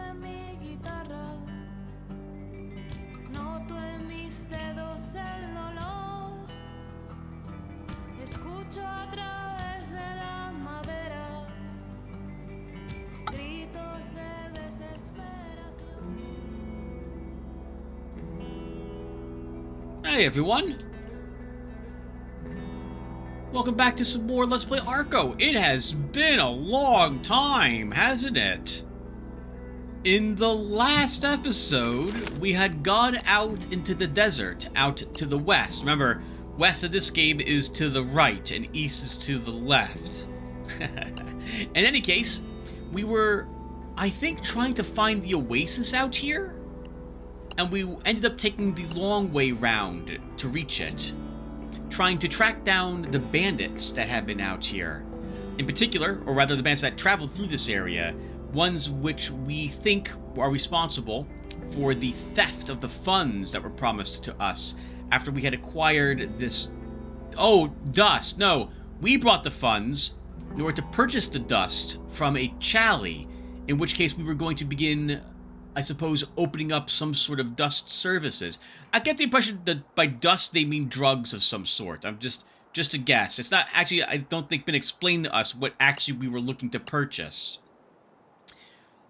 en mi guitarra, noto en mis dedos el dolor, escucho a través de la madera gritos de desesperación. Hey everyone! Welcome back to some more Let's Play Arco. It has been a long time, hasn't it? In the last episode, we had gone out into the desert, out to the west. Remember, west of this game is to the right, and east is to the left. In any case, we were, I think, trying to find the oasis out here? And we ended up taking the long way round to reach it, trying to track down the bandits that have been out here. In particular, or rather the bandits that traveled through this area, ones which we think are responsible for the theft of the funds that were promised to us after we had acquired this... Oh, dust. No, we brought the funds in order to purchase the dust from a chally, in which case we were going to begin, I suppose, opening up some sort of dust services. I get the impression that by dust they mean drugs of some sort. I'm just a guess. It's not actually, I don't think, been explained to us what actually we were looking to purchase.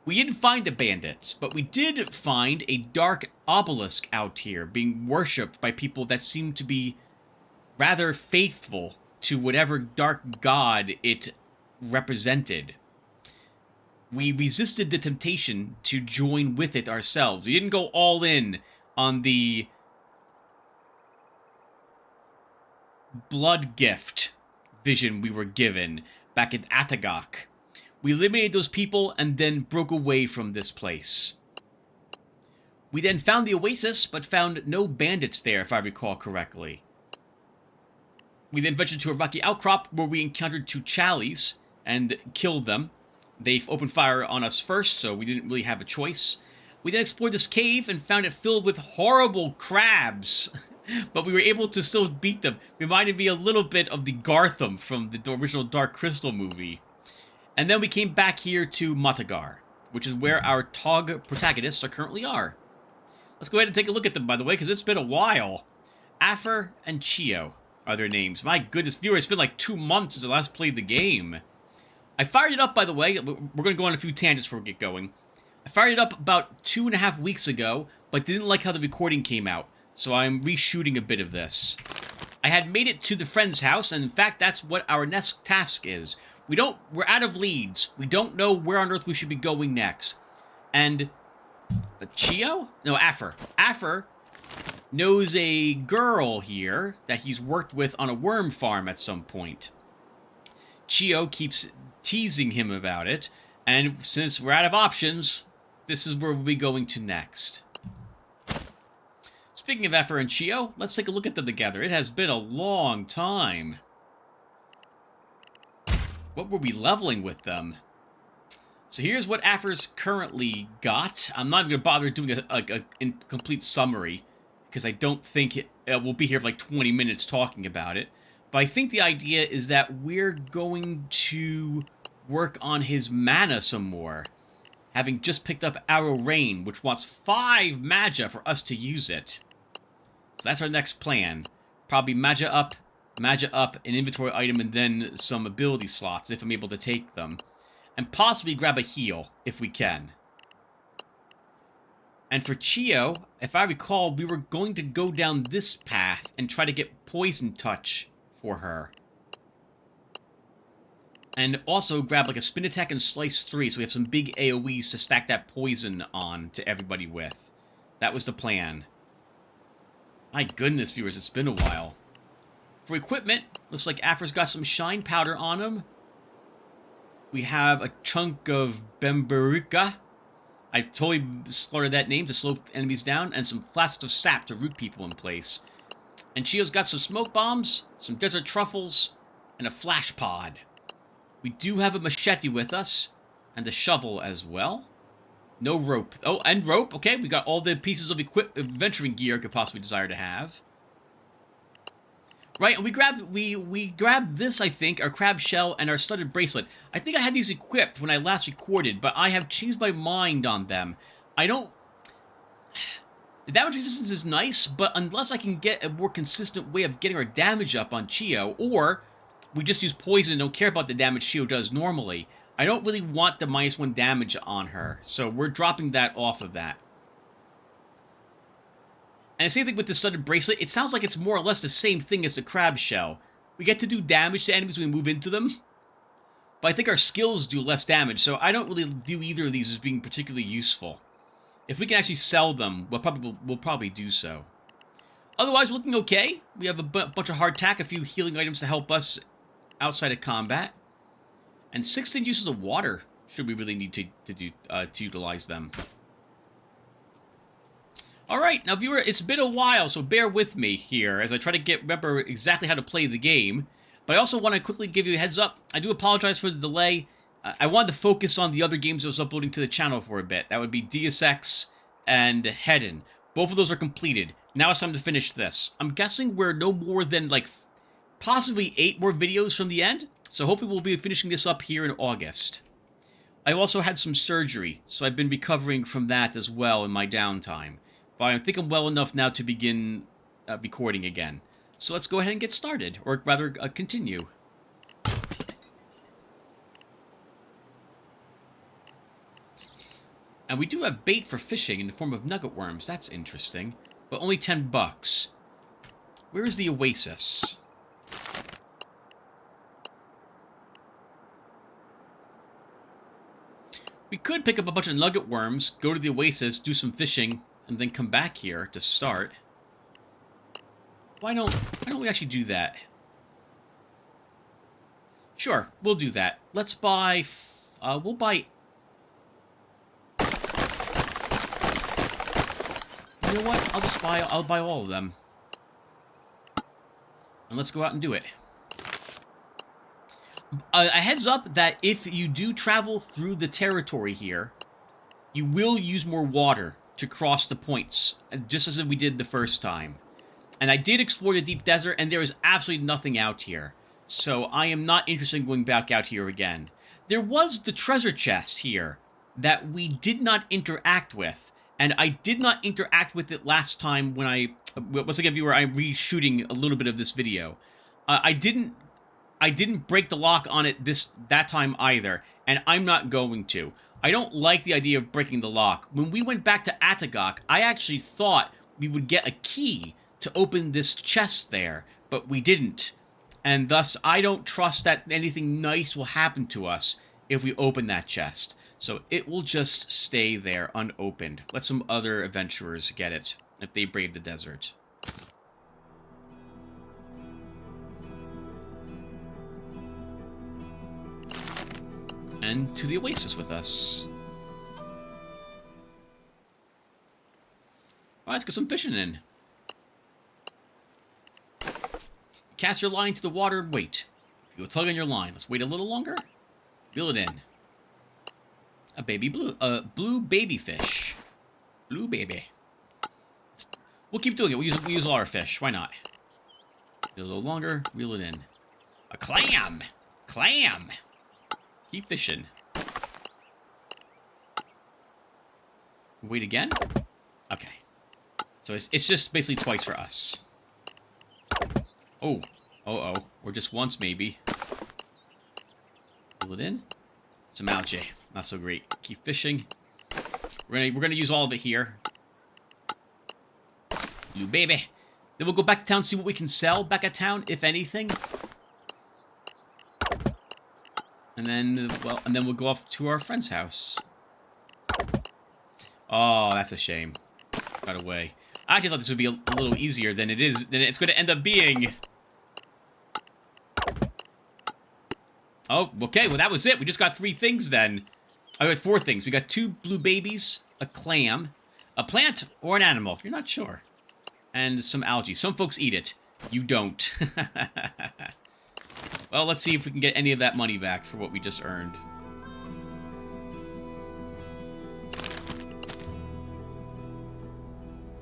We didn't find the bandits, but we did find a dark obelisk out here being worshipped by people that seem to be rather faithful to whatever dark god it represented. We resisted the temptation to join with it ourselves. We didn't go all in on the blood gift vision we were given back at Atagak. We eliminated those people and then broke away from this place. We then found the oasis, but found no bandits there, if I recall correctly. We then ventured to a rocky outcrop where we encountered two challies and killed them. They opened fire on us first, so we didn't really have a choice. We then explored this cave and found it filled with horrible crabs. But we were able to still beat them. Reminded me a little bit of the Gartham from the original Dark Crystal movie. And then we came back here to Matagar, which is where our Tog protagonists currently are. Let's go ahead and take a look at them, by the way, because it's been a while. Afer and Chio are their names. My goodness, viewer, it's been like 2 months since I last played the game. I fired it up, by the way. We're going to go on a few tangents before we get going. I fired it up about 2.5 weeks ago, but didn't like how the recording came out, so I'm reshooting a bit of this. I had made it to the friend's house, and in fact, that's what our next task is. We're out of leads. We don't know where on earth we should be going next. And Chio? No, Afer. Afer knows a girl here that he's worked with on a worm farm at some point. Chio keeps teasing him about it, and since we're out of options, this is where we'll be going to next. Speaking of Afer and Chio, let's take a look at them together. It has been a long time. What were we leveling with them? So here's what Afer's currently got. I'm not even going to bother doing a incomplete summary, because I don't think we'll be here for like 20 minutes talking about it. But I think the idea is that we're going to work on his mana some more, having just picked up Arrow Rain, which wants 5 Magia for us to use it. So that's our next plan. Probably Magia up, an inventory item, and then some ability slots, if I'm able to take them. And possibly grab a heal, if we can. And for Chio, if I recall, we were going to go down this path and try to get Poison Touch for her. And also grab like a Spin Attack and Slice 3, so we have some big AoEs to stack that poison on to everybody with. That was the plan. My goodness, viewers, it's been a while. For equipment, looks like Afer's got some Shine Powder on him. We have a chunk of Bemberuka. I totally slaughtered that name to slow enemies down, and some flasks of sap to root people in place. And Chio's got some smoke bombs, some desert truffles, and a flash pod. We do have a machete with us, and a shovel as well. No rope. Oh, and rope. Okay, we got all the pieces of adventuring gear I could possibly desire to have. Right, and we grabbed this, I think, our crab shell and our studded bracelet. I think I had these equipped when I last recorded, but I have changed my mind on them. I don't... The damage resistance is nice, but unless I can get a more consistent way of getting our damage up on Chio, or we just use poison and don't care about the damage Chio does normally, I don't really want the -1 damage on her, so we're dropping that off of that. And the same thing with the studded bracelet. It sounds like it's more or less the same thing as the crab shell. We get to do damage to enemies when we move into them, but I think our skills do less damage, so I don't really view either of these as being particularly useful. If we can actually sell them, we'll probably do so. Otherwise, we're looking okay. We have a bunch of hardtack, a few healing items to help us outside of combat, and 16 uses of water should we really need to utilize them. Alright, now viewer, it's been a while, so bear with me here as I try to remember exactly how to play the game. But I also want to quickly give you a heads up. I do apologize for the delay. I wanted to focus on the other games I was uploading to the channel for a bit. That would be Deus Ex and Hedon. Both of those are completed. Now it's time to finish this. I'm guessing we're no more than, like, possibly 8 more videos from the end. So hopefully we'll be finishing this up here in August. I also had some surgery, so I've been recovering from that as well in my downtime. But I think I'm well enough now to begin recording again. So let's go ahead and get started, or rather, continue. And we do have bait for fishing in the form of nugget worms. That's interesting. But only 10 bucks. Where is the oasis? We could pick up a bunch of nugget worms, go to the oasis, do some fishing, and then come back here to start. Why don't we actually do that? Sure, we'll do that. Let's buy... we'll buy... You know what? I'll buy all of them. And let's go out and do it. A heads up that if you do travel through the territory here, you will use more water to cross the points, just as we did the first time. And I did explore the deep desert, and there is absolutely nothing out here. So I am not interested in going back out here again. There was the treasure chest here that we did not interact with. And I did not interact with it last time when once again, viewer, I'm reshooting a little bit of this video. I didn't break the lock on it that time either, and I'm not going to. I don't like the idea of breaking the lock. When we went back to Atagok, I actually thought we would get a key to open this chest there, but we didn't. And thus, I don't trust that anything nice will happen to us if we open that chest. So it will just stay there unopened. Let some other adventurers get it if they brave the desert. And to the oasis with us. Alright, let's get some fishing in. Cast your line to the water and wait. If you'll tug on your line, let's wait a little longer. Reel it in. A blue baby fish. Blue baby. We'll keep doing it. We use all our fish. Why not? A little longer. Reel it in. A clam. Clam. Keep fishing. Wait again? Okay. So it's just basically twice for us. Oh. Uh-oh. Or just once, maybe. Pull it in. Some algae. Not so great. Keep fishing. We're gonna use all of it here. You baby. Then we'll go back to town, see what we can sell back at town, if anything. And then, well, and then we'll go off to our friend's house. Oh, that's a shame. Got away. I actually thought this would be a little easier than it is, than it's going to end up being. Oh, okay. Well, that was it. We just got 3 things then. I got 4 things. We got 2 blue babies, a clam, a plant, or an animal. You're not sure. And some algae. Some folks eat it. You don't. Well, let's see if we can get any of that money back for what we just earned.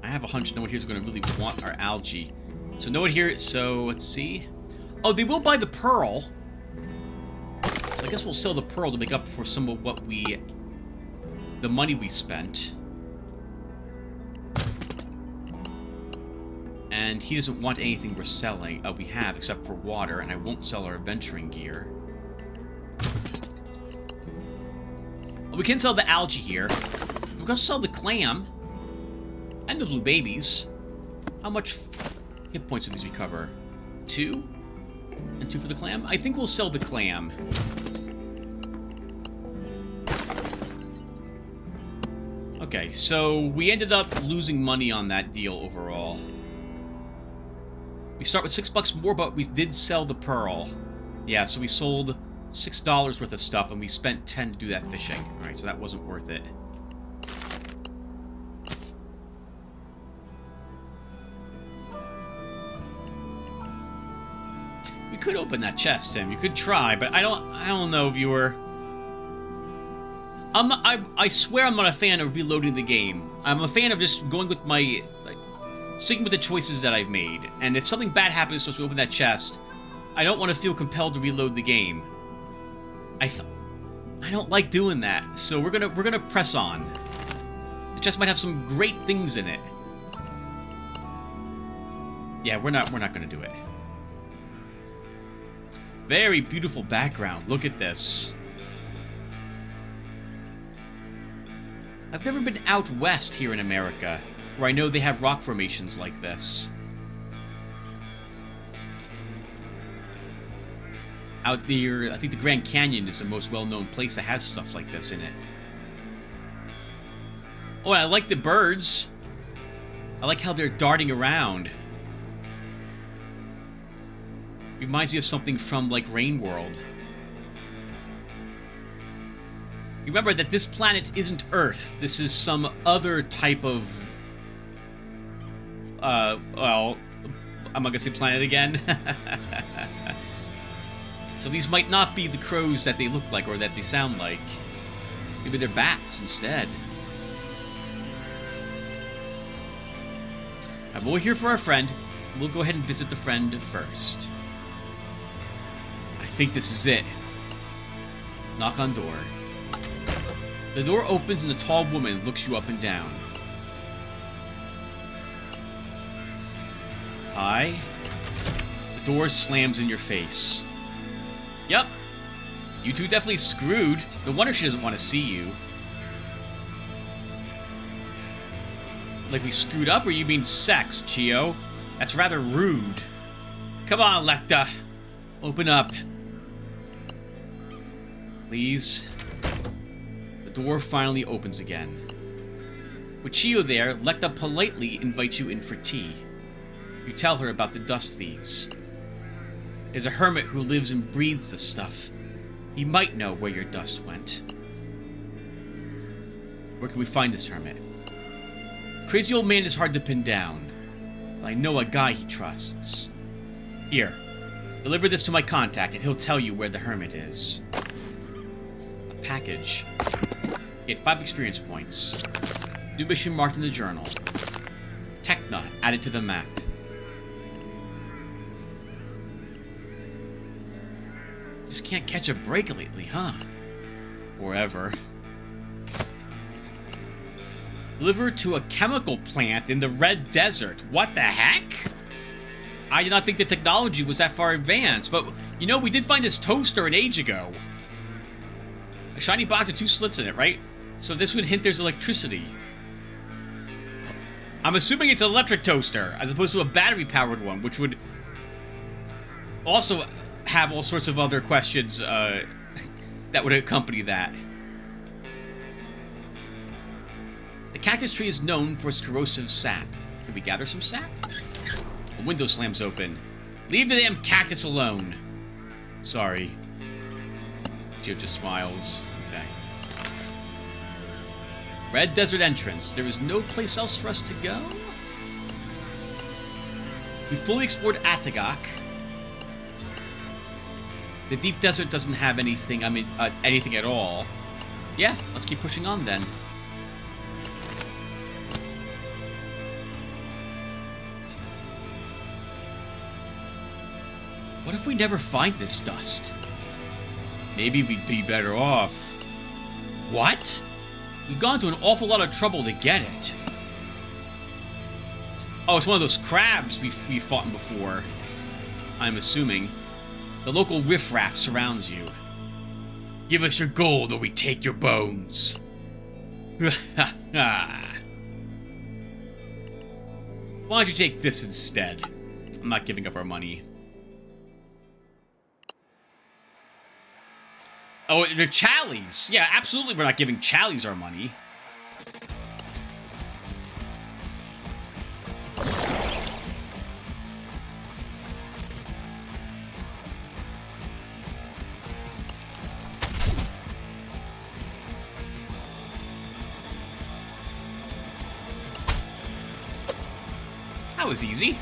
I have a hunch no one here's going to really want our algae. So no one here, so let's see. Oh, they will buy the pearl. So I guess we'll sell the pearl to make up for some of what the money we spent. And he doesn't want anything we're selling. We have, except for water, and I won't sell our adventuring gear. Well, we can sell the algae here. We can also sell the clam. And the blue babies. How much hit points do these recover? 2? And 2 for the clam? I think we'll sell the clam. Okay, so we ended up losing money on that deal overall. We start with $6 more, but we did sell the pearl. Yeah, so we sold $6 worth of stuff, and we spent 10 to do that fishing. Alright, so that wasn't worth it. We could open that chest, Tim. You could try, but I don't know, viewer. I swear I'm not a fan of reloading the game. I'm a fan of just going with my, sticking with the choices that I've made. And if something bad happens as we open that chest, I don't want to feel compelled to reload the game. I don't like doing that, so we're gonna press on. The chest might have some great things in it. Yeah, we're not gonna do it. Very beautiful background. Look at this. I've never been out west here in America, where I know they have rock formations like this. Out there, I think the Grand Canyon is the most well-known place that has stuff like this in it. Oh, and I like the birds. I like how they're darting around. Reminds me of something from, like, Rain World. Remember that this planet isn't Earth. This is some other type of... well... I'm not gonna say planet again. So these might not be the crows that they look like or that they sound like. Maybe they're bats instead. But we're here for our friend. We'll go ahead and visit the friend first. I think this is it. Knock on door. The door opens and a tall woman looks you up and down. Hi. The door slams in your face. Yep. You two definitely screwed. No wonder she doesn't want to see you. Like we screwed up, or you mean sex, Chio? That's rather rude. Come on, Lecta. Open up. Please. The door finally opens again. With Chio there, Lecta politely invites you in for tea. You tell her about the dust thieves. There's a hermit who lives and breathes the stuff. He might know where your dust went. Where can we find this hermit? Crazy old man is hard to pin down. But I know a guy he trusts. Here, deliver this to my contact and he'll tell you where the hermit is. A package. Get 5 experience points. New mission marked in the journal. Techna added to the map. Just can't catch a break lately, huh? Or ever. Delivered to a chemical plant in the Red Desert. What the heck? I did not think the technology was that far advanced, but, you know, we did find this toaster an age ago. A shiny box with 2 slits in it, right? So this would hint there's electricity. I'm assuming it's an electric toaster, as opposed to a battery-powered one, which would also have all sorts of other questions that would accompany that. The cactus tree is known for its corrosive sap. Can we gather some sap? A window slams open. Leave the damn cactus alone. Sorry. Joe just smiles. Okay. Red Desert entrance. There is no place else for us to go? We fully explored Atagak. The deep desert doesn't have anything, anything at all. Yeah, let's keep pushing on then. What if we never find this dust? Maybe we'd be better off. What? We've gone to an awful lot of trouble to get it. Oh, it's one of those crabs we fought before. I'm assuming. The local riffraff surrounds you. Give us your gold or we take your bones. Why don't you take this instead? I'm not giving up our money. Oh, they're Challies. Yeah, absolutely we're not giving Challies our money. That was easy.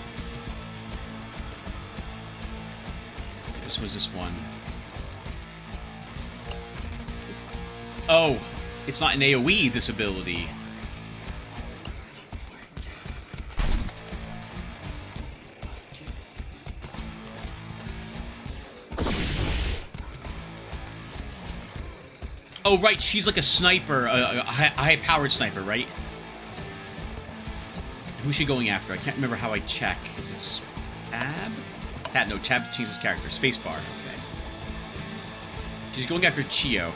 This was this one. Oh, it's not an AoE, this ability. Oh, right, she's like a sniper, a high-powered sniper, right? Who's she going after? I can't remember how I check. Is it Tab? Tab, no, Tab changes character. Spacebar, okay. She's going after Chio.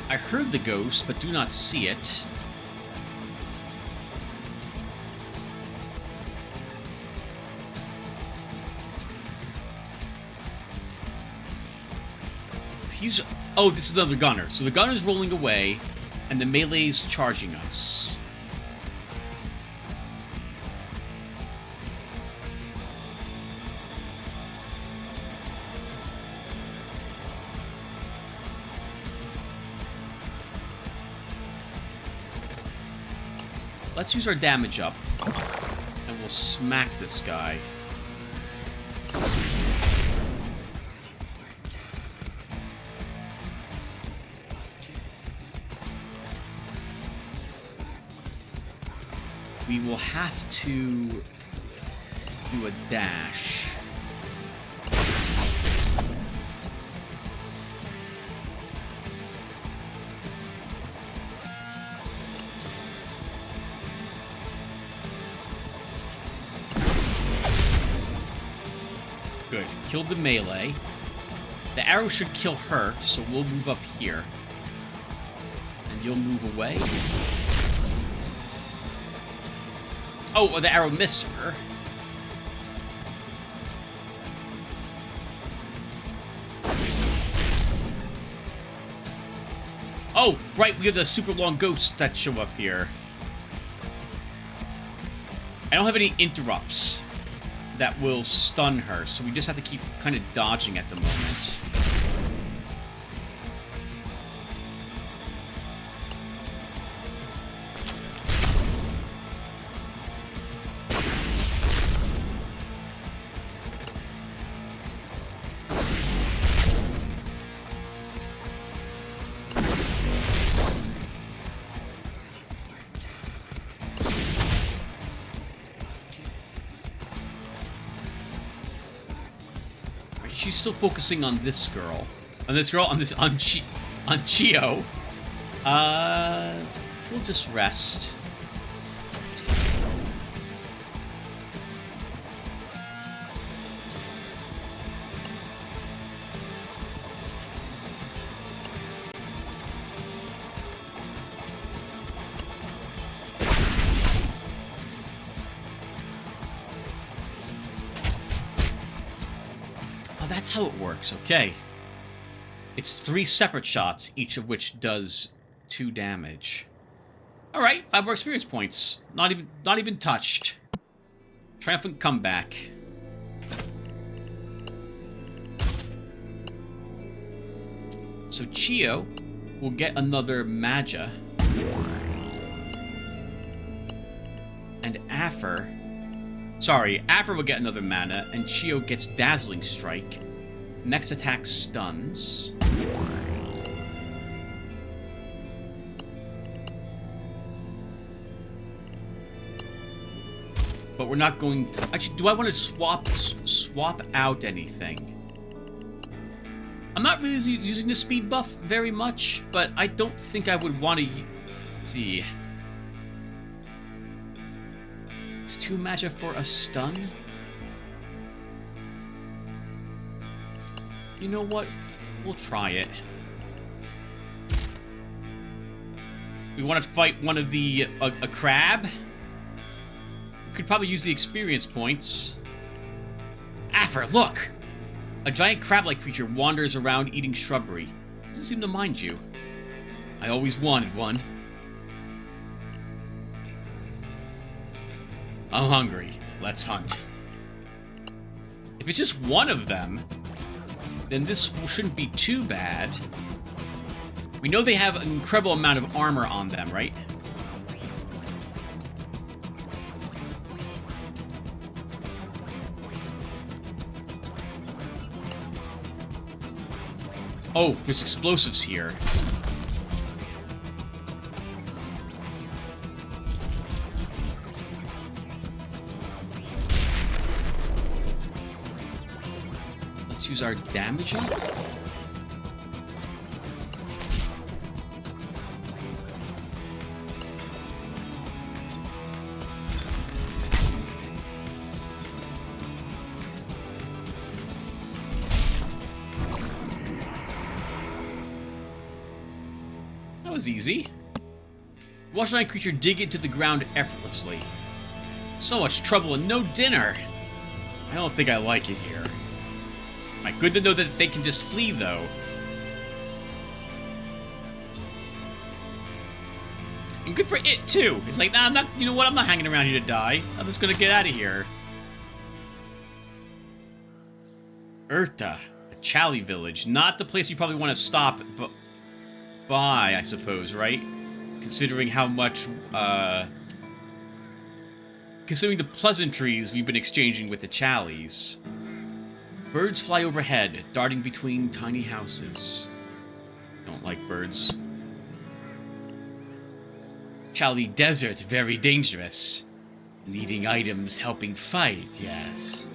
I heard the ghost, but do not see it. Oh, this is another gunner. So the gunner's rolling away, and the melee's charging us. Let's use our damage up, and we'll smack this guy. We will have to do a dash. Good. Killed the melee. The arrow should kill her, so we'll move up here. And you'll move away. Oh, the arrow missed her. Oh, right, we have the super long ghosts that show up here. I don't have any interrupts that will stun her, so we just have to keep kind of dodging at the moment. She's still focusing on this girl. On Chio. We'll just rest. That's how it works, okay. It's 3 separate shots, each of which does 2 damage. Alright, 5 more experience points. Not even touched. Triumphant comeback. So Chio will get another Magia. And Afer will get another mana, and Chio gets Dazzling Strike. Next attack stuns. But we're not going... Actually, do I want to swap out anything? I'm not really using the speed buff very much, but I don't think I would want to... Let's see. It's 2 magic for a stun? You know what? We'll try it. We want to fight one of the... a crab? We could probably use the experience points. Affer, look! A giant crab-like creature wanders around eating shrubbery. Doesn't seem to mind you. I always wanted one. I'm hungry. Let's hunt. If it's just one of them, then this shouldn't be too bad. We know they have an incredible amount of armor on them, right? Oh, there's explosives here. Let's use our damage up. That was easy. Watch a creature dig into the ground effortlessly. So much trouble and no dinner. I don't think I like it here. Good to know that they can just flee, though. And good for it, too. It's like, nah, I'm not, you know what, I'm not hanging around here to die. I'm just gonna get out of here. Urta, a Chali village. Not the place you probably want to stop by, I suppose, right? Considering how much, considering the pleasantries we've been exchanging with the Chalis. Birds fly overhead, darting between tiny houses. Don't like birds. Chali Desert, very dangerous. Needing items, helping fight, yes.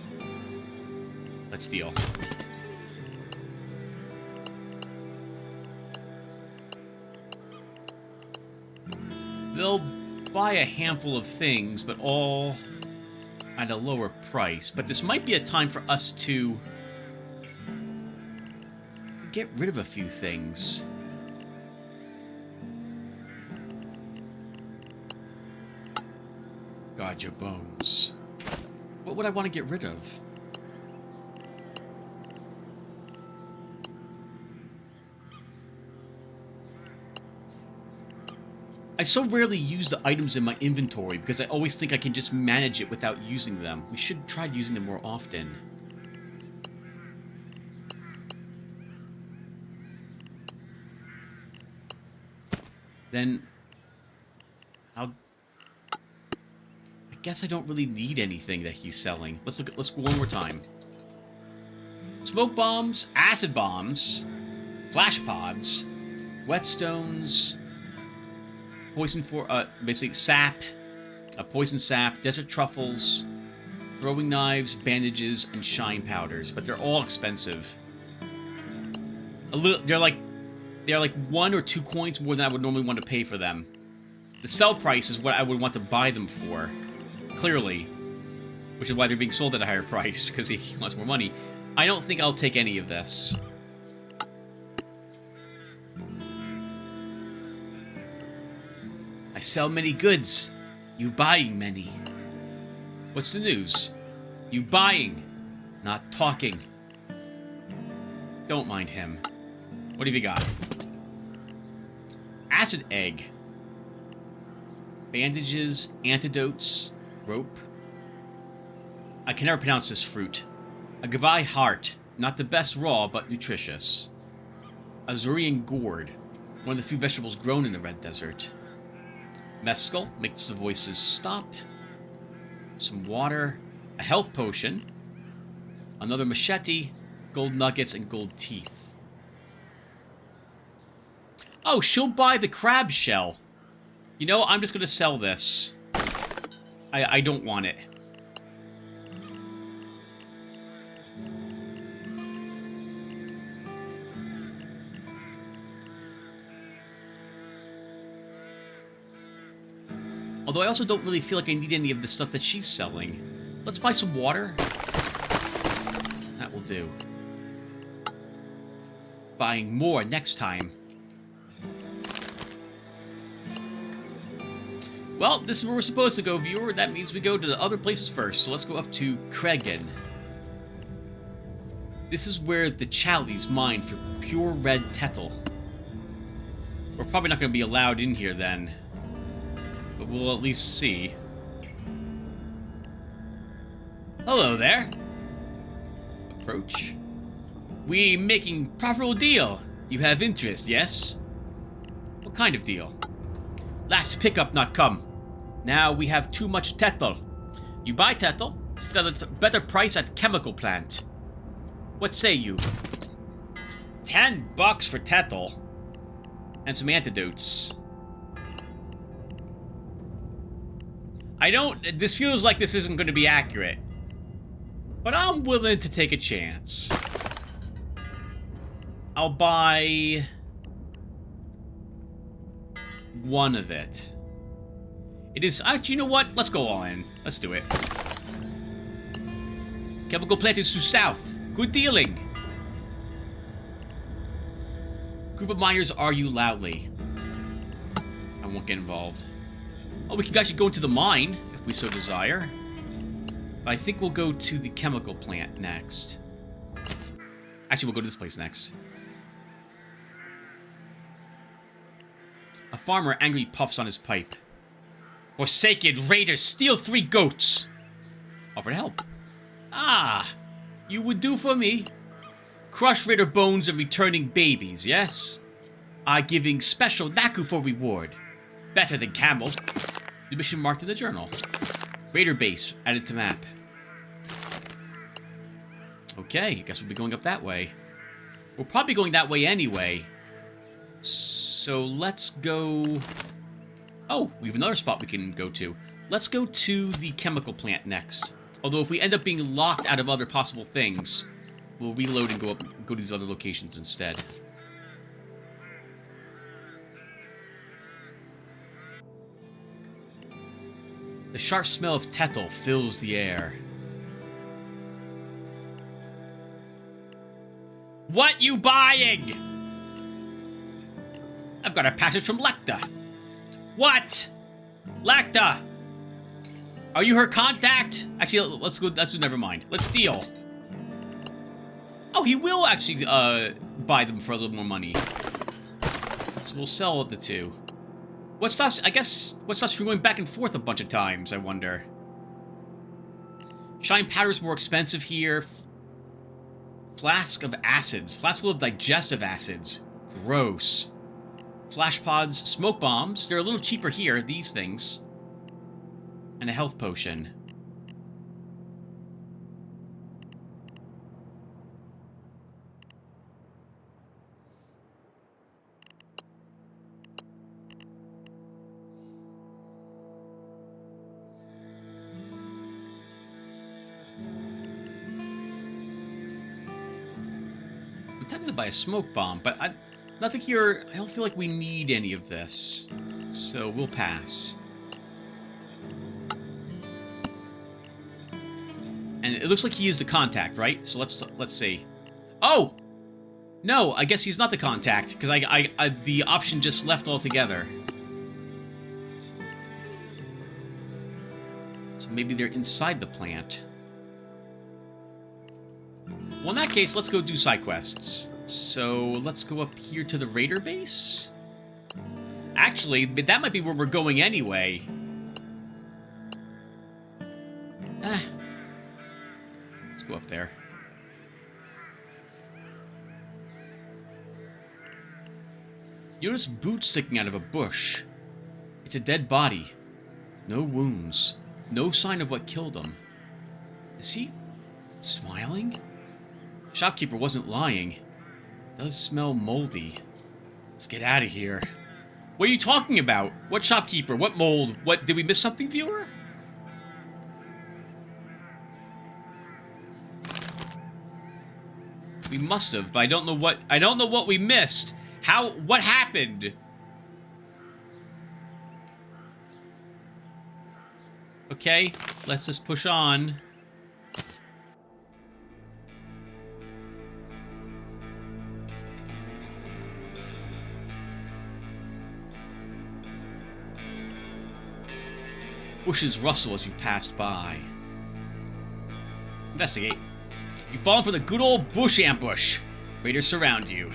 Let's deal. They'll buy a handful of things, but all at a lower price. But this might be a time for us to get rid of a few things. Guard your bones. What would I want to get rid of? I so rarely use the items in my inventory because I always think I can just manage it without using them. We should try using them more often. Then, I guess I don't really need anything that he's selling. Let's go one more time. Smoke bombs, acid bombs, flash pods, whetstones, poison for, basically sap, poison sap, desert truffles, throwing knives, bandages, and shine powders. But they're all expensive. They're like 1 or 2 coins more than I would normally want to pay for them. The sell price is what I would want to buy them for, clearly, which is why they're being sold at a higher price, because he wants more money. I don't think I'll take any of this. I sell many goods. You buying many. What's the news? You buying, not talking. Don't mind him. What have you got? Acid egg. Bandages, antidotes, rope. I can never pronounce this fruit. A Gavai heart. Not the best raw, but nutritious. Azurian gourd. One of the few vegetables grown in the Red Desert. Mescal makes the voices stop. Some water. A health potion. Another machete. Gold nuggets and gold teeth. Oh, she'll buy the crab shell. You know, I'm just gonna sell this. I don't want it. Although I also don't really feel like I need any of the stuff that she's selling. Let's buy some water. That will do. Buying more next time. Well, this is where we're supposed to go, viewer. That means we go to the other places first. So let's go up to Kregen. This is where the Challies mine for pure red Tettle. We're probably not going to be allowed in here then. But we'll at least see. Hello there. Approach. We making profitable deal. You have interest, yes? What kind of deal? Last pickup not come. Now we have too much Tettle. You buy Tettle, sell it at better price at chemical plant. What say you? $10 for Tettle. And some antidotes. This feels like this isn't going to be accurate. But I'm willing to take a chance. I'll buy one of it. It is actually, you know what? Let's go all in. Let's do it. Chemical plant is to south. Good dealing. Group of miners argue loudly. I won't get involved. Oh, we can actually go into the mine if we so desire. But I think we'll go to the chemical plant next. Actually, we'll go to this place next. A farmer angrily puffs on his pipe. Forsaken raiders steal 3 goats. Offer to help. Ah, you would do for me. Crush raider bones and returning babies, yes? I giving special Naku for reward. Better than camels. The mission marked in the journal. Raider base added to map. Okay, I guess we'll be going up that way. We're probably going that way anyway. So let's go... Oh, we have another spot we can go to. Let's go to the chemical plant next. Although if we end up being locked out of other possible things, we'll reload and go to these other locations instead. The sharp smell of Tettle fills the air. What you buying? I've got a package from Lecta. What? Lecta! Are you her contact? Actually, let's go. Never mind. Let's deal. Oh, he will actually buy them for a little more money. So we'll sell the 2. What stuff's? I guess what stuff's going back and forth a bunch of times. I wonder. Shine powder's more expensive here. Flask of acids. Flask full of digestive acids. Gross. Flash pods, smoke bombs. They're a little cheaper here. These things. And a health potion. I'm tempted to buy a smoke bomb, but nothing here. I don't feel like we need any of this. So we'll pass. And it looks like he is the contact, right? So let's see. Oh! No, I guess he's not the contact, because the option just left altogether. So maybe they're inside the plant. Well, in that case, let's go do side quests. So let's go up here to the raider base. Actually, that might be where we're going anyway. Let's go up there. You notice boots sticking out of a bush. It's a dead body. No wounds. No sign of what killed him. Is he smiling? Shopkeeper wasn't lying. It does smell moldy. Let's get out of here. What are you talking about? What shopkeeper? What mold? What, did we miss something, viewer? We must have, but I don't know what we missed. What happened? Okay, let's just push on. Bushes rustle as you pass by. Investigate. You've fallen for the good old bush ambush. Raiders surround you.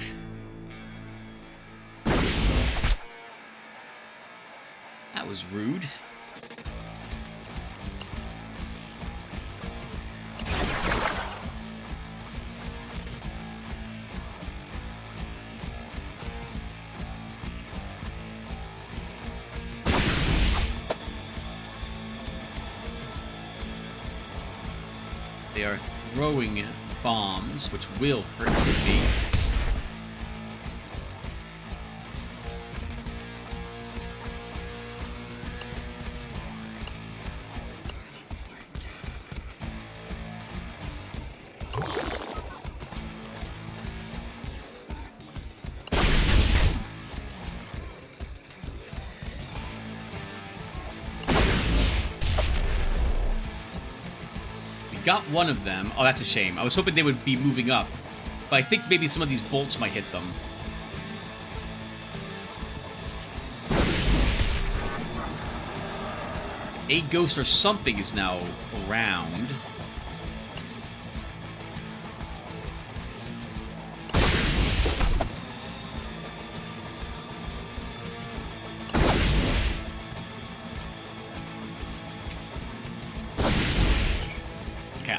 That was rude. They are throwing bombs, which will hurt me. Got one of them. Oh, that's a shame. I was hoping they would be moving up. But I think maybe some of these bolts might hit them. A ghost or something is now around.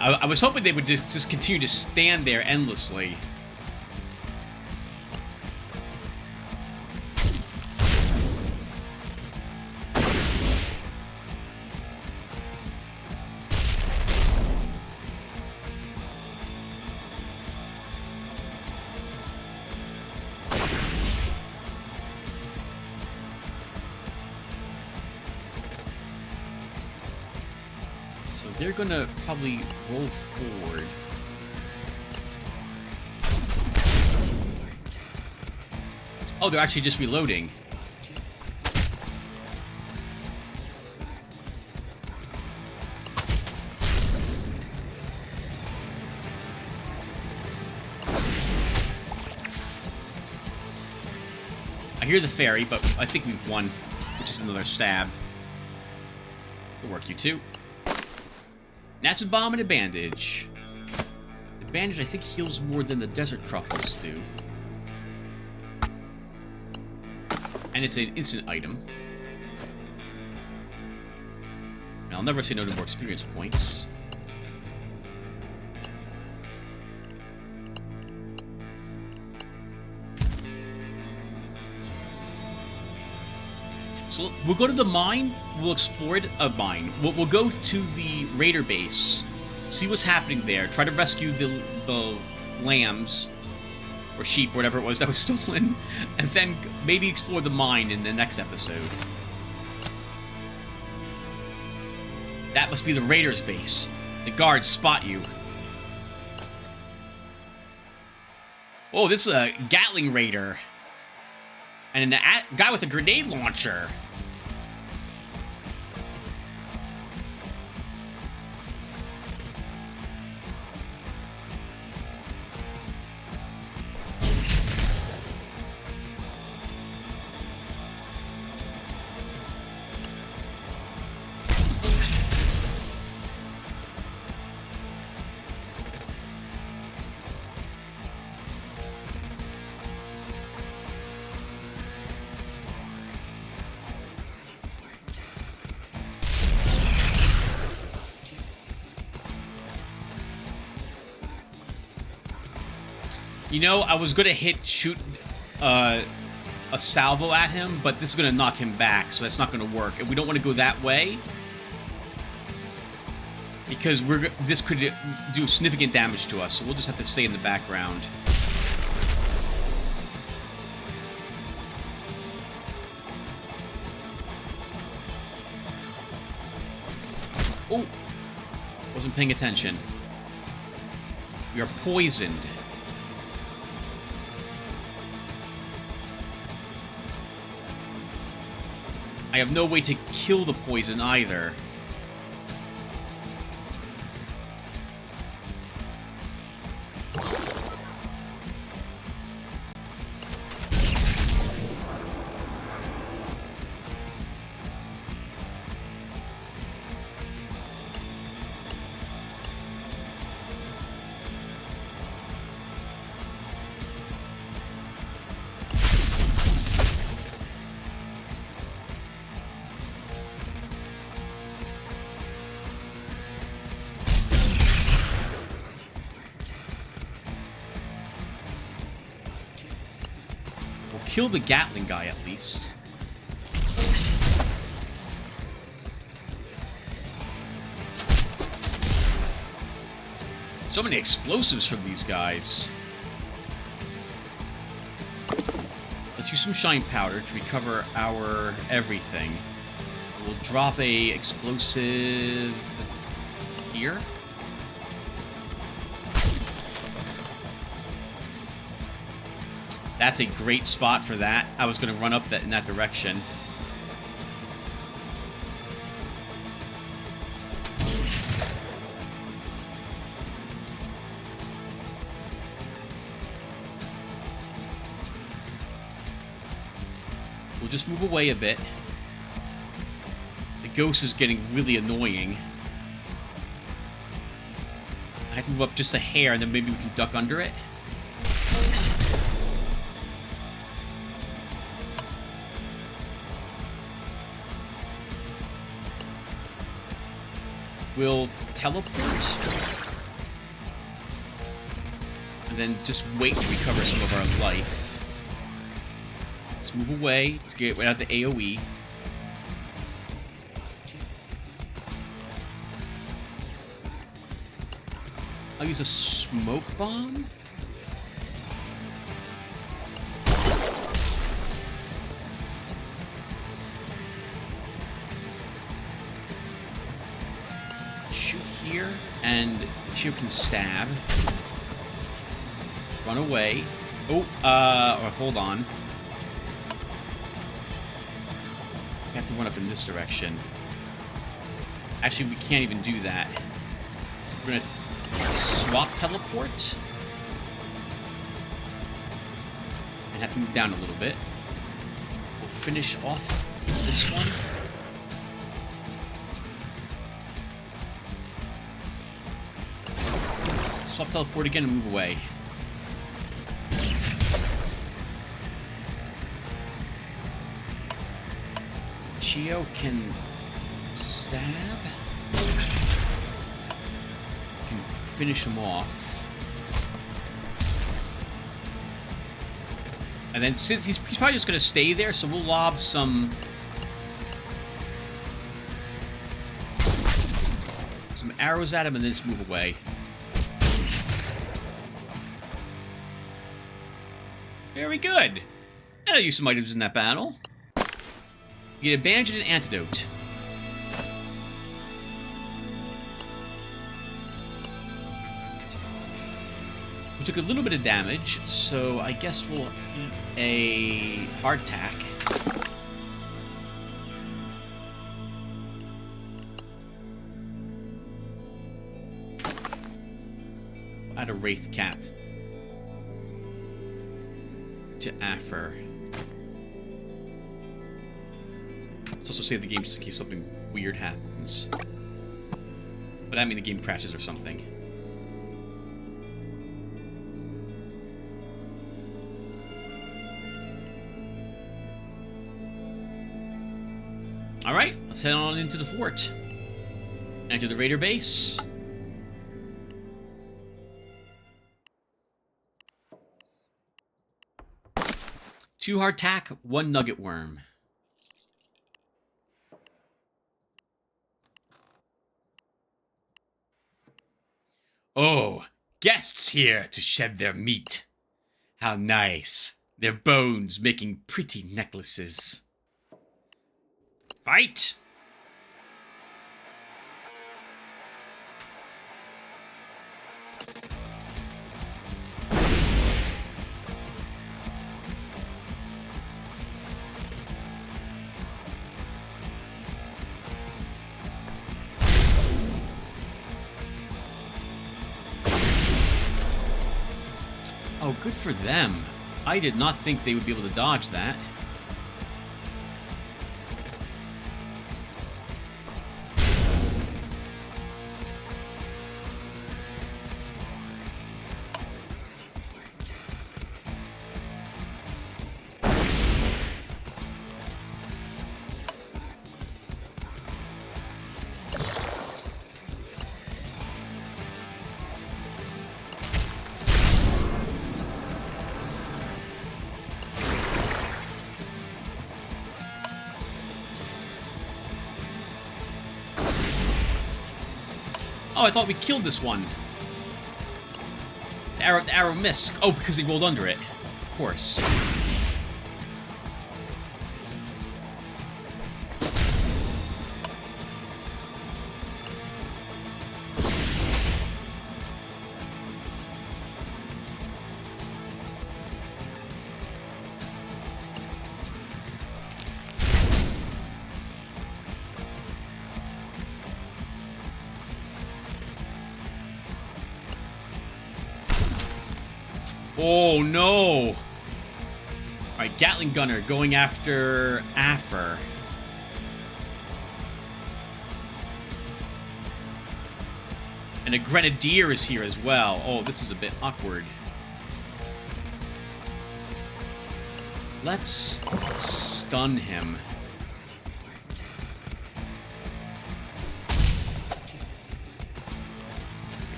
I was hoping they would just continue to stand there endlessly. So they're gonna probably roll forward. Oh, they're actually just reloading. I hear the fairy, but I think we've won, which is another stab. Good work, you two. Acid bomb and a bandage. The bandage, I think, heals more than the desert truffles do. And it's an instant item. And I'll never say no to more experience points. So we'll go to the mine, we'll explore it, We'll go to the raider base, see what's happening there, try to rescue the lambs, or sheep, whatever it was that was stolen, and then maybe explore the mine in the next episode. That must be the raiders base. The guards spot you. Oh, this is a Gatling raider. And a guy with a grenade launcher. You know, I was gonna shoot a salvo at him, but this is gonna knock him back, so that's not gonna work. And we don't want to go that way. Because this could do significant damage to us, so we'll just have to stay in the background. Oh! Wasn't paying attention. We are poisoned. I have no way to kill the poison either. Kill the Gatling guy, at least. So many explosives from these guys. Let's use some shine powder to recover our everything. We'll drop a explosive here. That's a great spot for that. I was going to run up in that direction. We'll just move away a bit. The ghost is getting really annoying. I have to move up just a hair, and then maybe we can duck under it. We'll teleport. And then just wait to recover some of our life. Let's move away. Let's get right out the AoE. I'll use a smoke bomb. Shoot here, and she can stab. Run away. Oh, hold on. I have to run up in this direction. Actually, we can't even do that. We're gonna swap teleport. And have to move down a little bit. We'll finish off this one. Swap teleport again and move away. Chio can stab. Can finish him off. And then since he's probably just going to stay there, so we'll lob some arrows at him and then just move away. Very good. And I used some items in that battle. You get a bandage and an antidote. We took a little bit of damage, so I guess we'll eat a hardtack. Add a wraith cap to Afer. Let's also save the game just in case something weird happens. But that means the game crashes or something. Alright, let's head on into the fort. Enter the raider base. Two hardtack, one nugget worm. guests here to shed their meat. How nice. Their bones making pretty necklaces. Fight! Oh, good for them. I did not think they would be able to dodge that. Oh, I thought we killed this one. The arrow missed. Oh, because he rolled under it. Of course. Oh, no. Alright, Gatling Gunner going after Afer. And a Grenadier is here as well. Oh, this is a bit awkward. Let's stun him.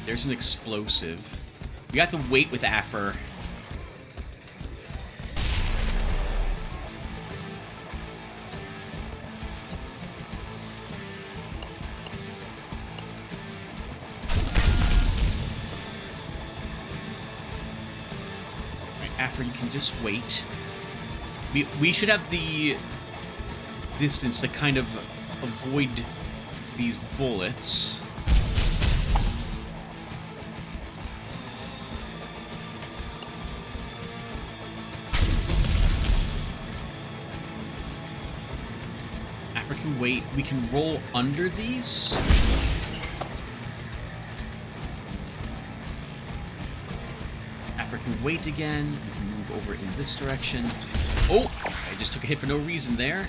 There's an explosive. We got to wait with Afer. Afer, you can just wait. We should have the distance to kind of avoid these bullets. Wait, we can roll under these. African wait again. We can move over in this direction. Oh, I just took a hit for no reason there.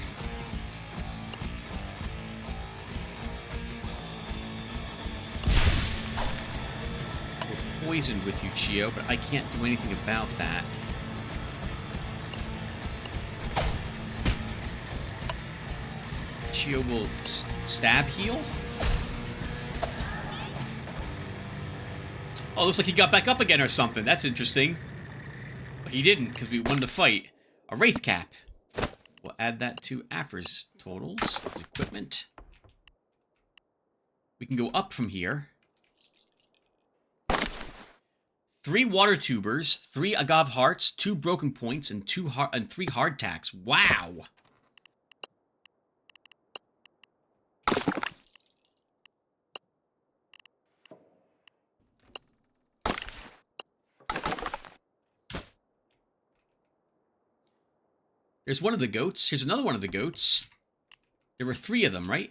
We're poisoned with you, Chio, but I can't do anything about that. Chio will stab heal. Oh, looks like he got back up again or something. That's interesting. But he didn't, because we won the fight. A Wraith Cap. We'll add that to Afer's totals. His equipment. We can go up from here. 3 water tubers, 3 agave hearts, 2 broken points, and 3 hardtacks. Wow! There's one of the goats. Here's another one of the goats. There were 3 of them, right?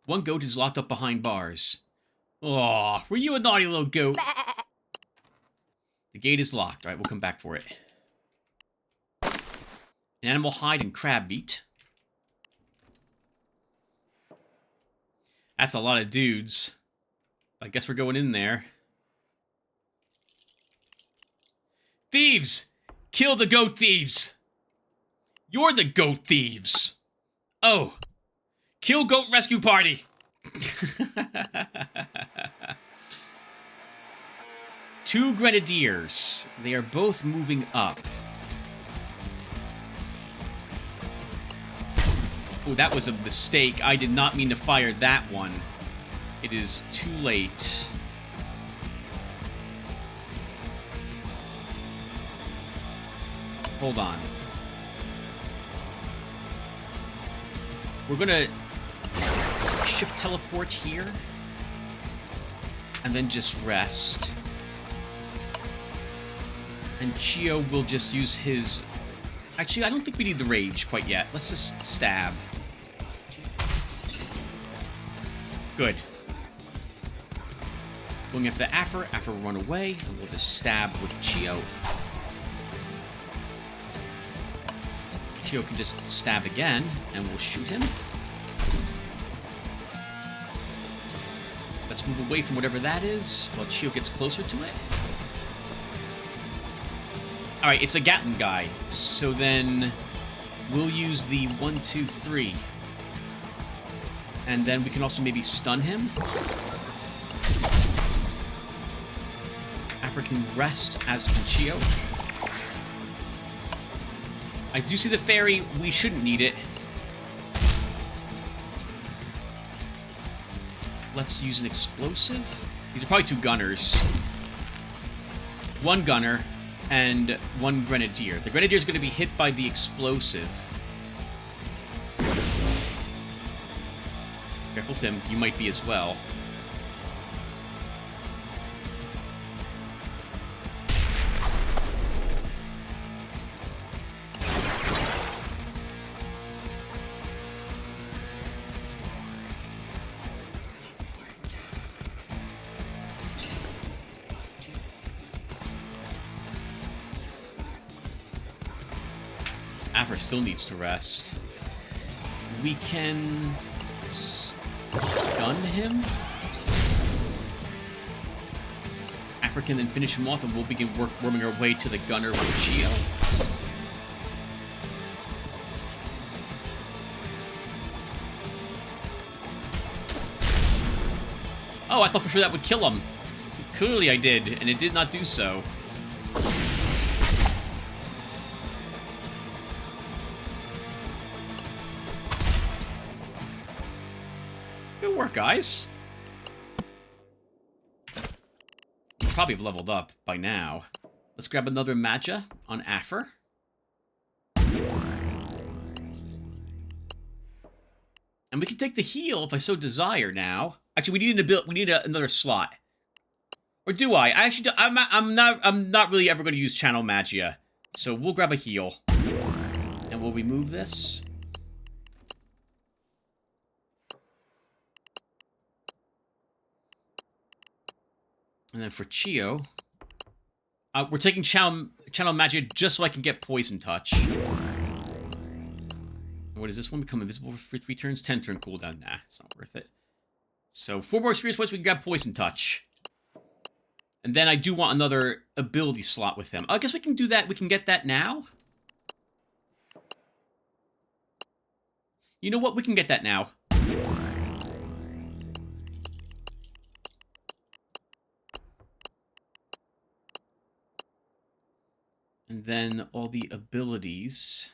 One goat is locked up behind bars. Aw, were you a naughty little goat? The gate is locked. Alright, we'll come back for it. An animal hide and crab meat. That's a lot of dudes. I guess we're going in there. Thieves! Kill the goat thieves! You're the goat thieves! Oh. Kill goat rescue party! 2 grenadiers. They are both moving up. Oh, that was a mistake. I did not mean to fire that one. It is too late. Hold on. We're gonna shift teleport here. And then just rest. And Chio will just use his... Actually, I don't think we need the rage quite yet. Let's just stab. Good. Going after Affer. Affer will run away. And we'll just stab with Chio. Chio can just stab again. And we'll shoot him. Let's move away from whatever that is while Chio gets closer to it. Alright, it's a Gatling guy. So then we'll use the 1, 2, 3. And then we can also maybe stun him. African rest, as can Chio. I do see the fairy. We shouldn't need it. Let's use an explosive. These are probably 2 gunners. 1 gunner and 1 grenadier. The grenadier is going to be hit by the explosive. Careful, Tim. You might be as well. Affer still needs to rest. We can stun him. Affer can then finish him off, and we'll begin worming our way to the gunner with Chio. Oh, I thought for sure that would kill him. Clearly I did, and it did not do so. Good work, guys. Probably have leveled up by now. Let's grab another Magia on Affer. And we can take the heal if I so desire now. Actually, we need another slot. Or do I? I actually do, I'm not really ever going to use Channel Magia. So we'll grab a heal. And we'll remove this. And then for Chio, we're taking Channel Magia just so I can get Poison Touch. What does this one? Become invisible for 3 turns? 10 turn cooldown. Nah, it's not worth it. So 4 more experience points, we can grab Poison Touch. And then I do want another ability slot with him. I guess we can do that. We can get that now. You know what? We can get that now. And then all the abilities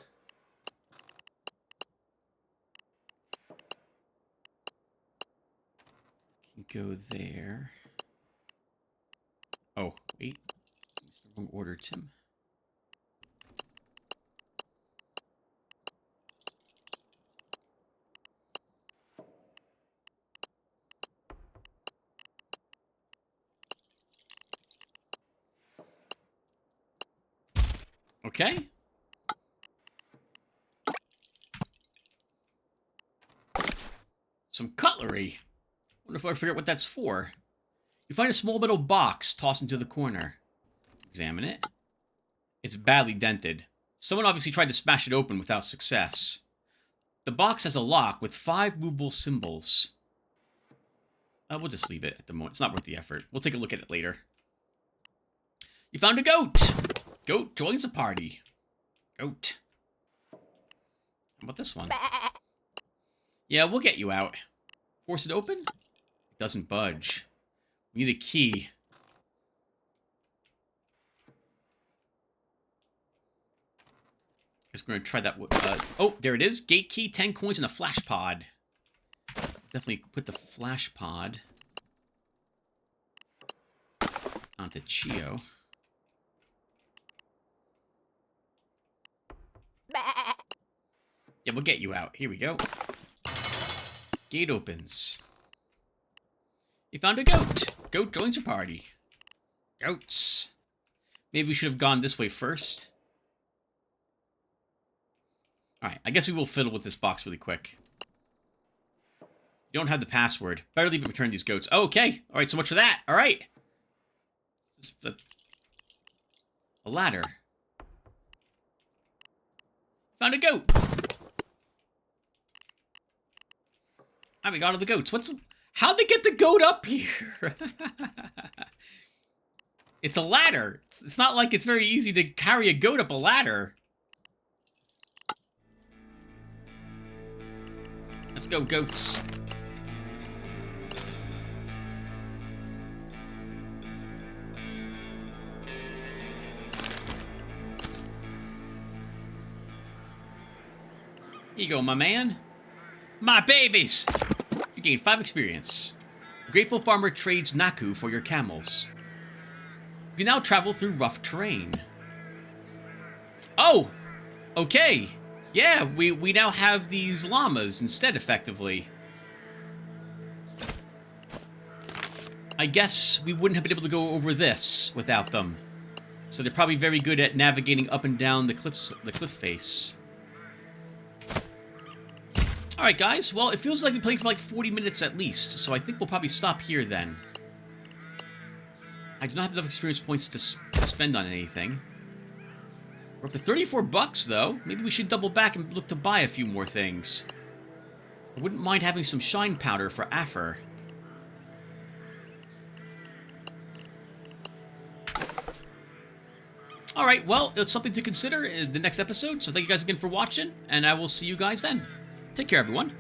can go there. Oh, wait. It's the wrong order, Tim. Okay. Some cutlery. Wonder if I figure out what that's for. You find a small metal box tossed into the corner. Examine it. It's badly dented. Someone obviously tried to smash it open without success. The box has a lock with 5 movable symbols. We'll just leave it at the moment. It's not worth the effort. We'll take a look at it later. You found a goat! Goat joins the party. Goat. How about this one? Yeah, we'll get you out. Force it open? It doesn't budge. We need a key. Guess we're gonna try that. Oh, there it is. Gate key, 10 coins, and a flash pod. Definitely put the flash pod onto Chio. Yeah, we'll get you out. Here we go. Gate opens. You found a goat. Goat joins your party. Goats. Maybe we should have gone this way first. Alright, I guess we will fiddle with this box really quick. You don't have the password. Better leave it and return these goats. Oh, okay. Alright, so much for that. Alright. A ladder. Found a goat. Ah, we got all the goats. How'd they get the goat up here? It's a ladder. It's not like it's very easy to carry a goat up a ladder. Let's go, goats. Here you go, my man. My babies! You gain 5 experience. The grateful farmer trades Naku for your camels. You can now travel through rough terrain. Oh! Okay. Yeah, we now have these llamas instead, effectively. I guess we wouldn't have been able to go over this without them. So they're probably very good at navigating up and down the cliff face. Alright guys, well it feels like we played for like 40 minutes at least, so I think we'll probably stop here then. I do not have enough experience points to spend on anything. We're up to 34 bucks though. Maybe we should double back and look to buy a few more things. I wouldn't mind having some shine powder for Affer. Alright, well, it's something to consider in the next episode, so thank you guys again for watching, and I will see you guys then. Take care, everyone.